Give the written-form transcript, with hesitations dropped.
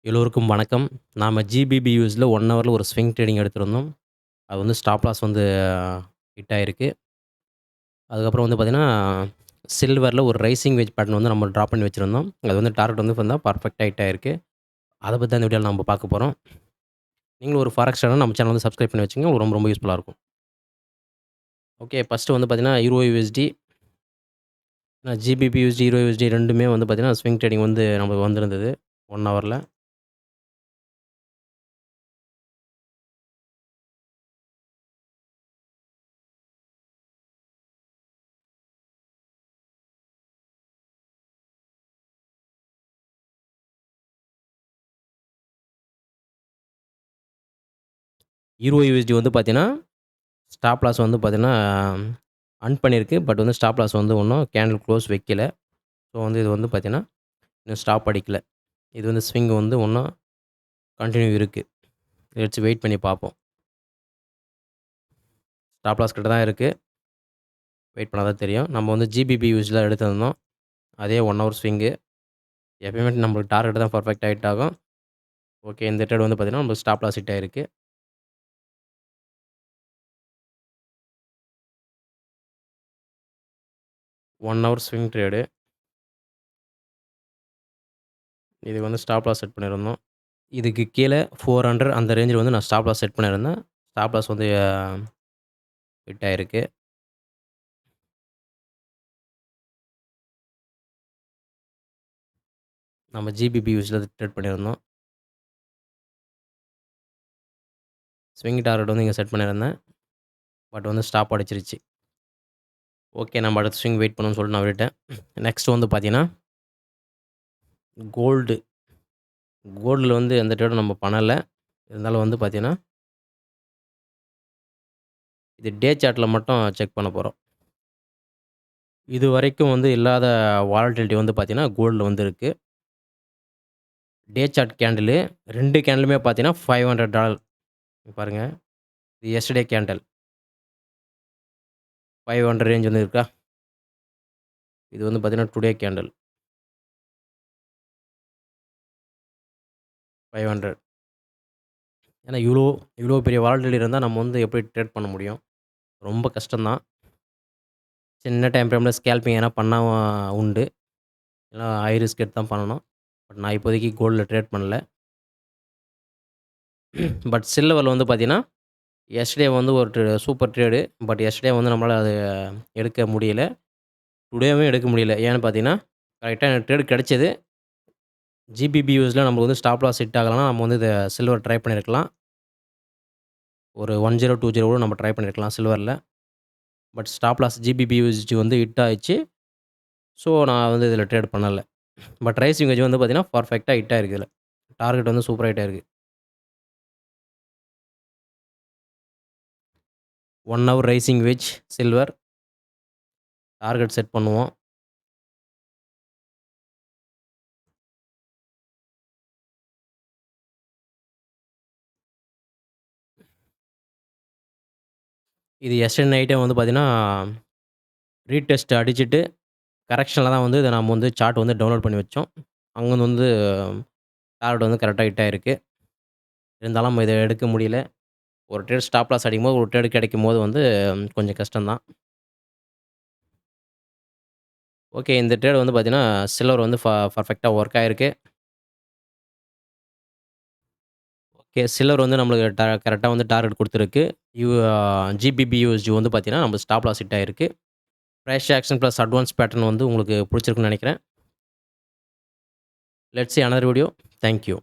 எல்லோருக்கும் வணக்கம். நாம ஜிபிபியூஸ்ல 1 ஹவர்ல ஒரு ஸ்விங் ட்ரேடிங் எடுத்திருந்தோம். அது வந்து ஸ்டாப் லாஸ் வந்து ஹிட் ஆயிருக்கு. அதுக்கப்புறம் வந்து பார்த்தீங்கன்னா, சில்வர்ல ஒரு ரைசிங் வெட்ஜ் பேட்டர்ன் வந்து நம்ம ட்ரா பண்ணி வச்சிருந்தோம். அது வந்து டார்கெட் வந்து பார்த்தீங்கன்னா, பெர்ஃபெக்ட்டா ஹிட் ஆயிருக்கு. அத பத்தி தான் இந்த வீடியோல நம்ம பார்க்க போறோம். நீங்களும் ஒரு ஃபாரெக்ஸ் ட்ரேடர்னா நம்ம சேனல் வந்து சப்ஸ்கிரைப் பண்ணி வச்சுக்கங்க. உங்களுக்கு ரொம்ப ரொம்ப யூஸ்ஃபுல்லா இருக்கும். ஓகே. ஃபர்ஸ்ட்டு வந்து பார்த்தீங்கன்னா, யூரோயூஎஸ்டி, ஜிபிபியூஎஸ்டி, யூரோயூஎஸ்டி 2மே வந்து பார்த்தீங்கன்னா, ஸ்விங் ட்ரேடிங் வந்து நமக்கு வந்திருந்தது 1 ஹவர்ல. யூரோயூஎஸ்டி வந்து பார்த்தீங்கன்னா, ஸ்டாப் லாஸ் வந்து பார்த்தீங்கன்னா, பண்ணியிருக்கு. பட் வந்து ஸ்டாப் லாஸ் வந்து இன்னும் கேண்டில் க்ளோஸ் வைக்கல. ஸோ வந்து இது வந்து பார்த்தீங்கன்னா, இன்னும் ஸ்டாப் அடிக்கல. இது வந்து ஸ்விங் வந்து இன்னும் கன்டின்யூ இருக்கு. லெட்ஸ் வெயிட் பண்ணி பார்ப்போம். ஸ்டாப் லாஸ் கிட்ட தான் இருக்கு. வெயிட் பண்ணா தான் தெரியும். நம்ம வந்து ஜிபிபி யூஸ்ல எடுத்திருந்தோம். அதே 1 ஹவர் ஸ்விங்கு. எப்பயுமே நம்மளுக்கு டார்கெட் தான் பெர்ஃபெக்ட்டா ஹிட் ஆகும். ஓகே. இந்த ட்ரேட் வந்து பார்த்தீங்கன்னா, நம்மளுக்கு ஸ்டாப் லாஸ் ஹிட் ஆயிருக்கு. 1 ஹவர் ஸ்விங் ட்ரேடு. இதுக்கு வந்து ஸ்டாப் லாஸ் செட் பண்ணியிருந்தோம். இதுக்கு கீழ 400 அந்த ரேஞ்சில வந்து நான் ஸ்டாப் லாஸ் செட் பண்ணியிருந்தேன். ஸ்டாப் லாஸ் வந்து ஹிட் ஆயிருக்கு. நம்ம ஜிபிபி யூஸ்ல ட்ரேட் பண்ணியிருந்தோம். ஸ்விங் டார்கெட் வந்து இங்க செட் பண்ணியிருந்தேன். பட் வந்து ஸ்டாப் அடிச்சிருச்சு. ஓகே. நம்ம அடுத்த ஸ்விங் வெயிட் பண்ணணும்னு சொல்லிட்டு நான் விட்டுட்டேன். நெக்ஸ்ட் வந்து பார்த்தீங்கன்னா, கோல்டு. கோல்டுல வந்து எந்த ட்ரேடும் நம்ம பண்ணல. இருந்தாலும் வந்து பார்த்தீங்கன்னா, இது டே சார்ட்ல மட்டும் செக் பண்ண போறோம். இதுவரைக்கும் வந்து இல்லாத வாலட்டிலிட்டி வந்து பார்த்தீங்கன்னா, கோல்டுல வந்து இருக்கு. டே சார்ட் கேண்டிலு 2 கேண்டிலுமே பார்த்தீங்கன்னா, $500 பாருங்க. இது எஸ்டர்டே கேண்டில். 500 ரேஞ்ச் வந்து இருக்கா? இது வந்து பார்த்தீங்கன்னா, டுடே கேண்டில். 500. ஏன்னா இவ்ளோ இவ்ளோ பெரிய வாலட்டிலிட்டி இருந்தா நம்ம வந்து எப்படி ட்ரேட் பண்ண முடியும்? ரொம்ப கஷ்டம் தான். சின்ன டைம் ஃப்ரேம்ல ஸ்கேல்பிங் எதனா பண்ணா உண்டு. இல்லனா ஹை ரிஸ்க் எடுத்து தான் பண்ணணும். பட் நான் இப்போதைக்கு கோல்ட்ல ட்ரேட் பண்ணல. பட் சில்வர்ல வந்து பார்த்தீங்கன்னா, எஸ்டர்டே வந்து ஒரு சூப்பர் ட்ரேடு. பட் எஸ்டர்டே வந்து நம்மளால அது எடுக்க முடியல. டுடேவும் எடுக்க முடியல. ஏன்னு பார்த்தீங்கன்னா, கரெக்ட்டா எனக்கு ட்ரேடு கிடைச்சது. ஜிபிபியூஸ்ல நமக்கு வந்து ஸ்டாப் லாஸ் ஹிட் ஆகலனா, நம்ம வந்து இத சில்வர் ட்ரை பண்ணியிருக்கலாம். ஒரு 1020 கூட நம்ம ட்ரை பண்ணியிருக்கலாம் சில்வர்ல. பட் ஸ்டாப் லாஸ் ஜிபிபியூஎஸ்டி வந்து ஹிட் ஆயிருச்சு. ஸோ, நான் வந்து இதில ட்ரேட் பண்ணல. பட் ரைசிங் வெட்ஜ் வந்து பார்த்தீங்கன்னா, பெர்ஃபெக்ட்டா ஹிட் ஆயிருக்கு இதில. டார்கெட் வந்து சூப்பரா ஹிட் ஆயிருக்கு. 1 hour rising wedge silver. Target set பண்ணுவோம். இது எஸ்டர்டே நைட்டே வந்து பார்த்தீங்கன்னா, ரீடெஸ்ட் அடிச்சுட்டு, கரெக்ஷன்ல தான் வந்து இத நம்ம வந்து சார்ட் வந்து டவுன்லோட் பண்ணி வச்சோம். அங்கருந்து வந்து டார்கெட் வந்து கரெக்ட்டா ஹிட் ஆயிருக்கு. இருந்தாலும் நம்ம இத எடுக்க முடியல. ஒரு ட்ரேட் ஸ்டாப் லாஸ் அடிக்கும்போது, ஒரு ட்ரேட் கிடைக்கும்போது வந்து கொஞ்சம் கஷ்டம் தான். ஓகே. இந்த ட்ரேட் வந்து பார்த்தீங்கன்னா, சில்வர் வந்து பெர்ஃபெக்ட்டா ஒர்க் ஆயிருக்கு. ஓகே. சில்வர் வந்து நம்மளுக்கு கரெக்ட்டா வந்து டார்கெட் குடுத்துருக்கு. யூ ஜிபிபியூஎஸ்டி வந்து பார்த்தீங்கன்னா, நம்ம ஸ்டாப் லாஸ் ஹிட் ஆயிருக்கு. Price action plus advance pattern வந்து உங்களுக்கு புடிச்சிருக்குன்னு நெனைக்கிறேன். Let's see another video. Thank you.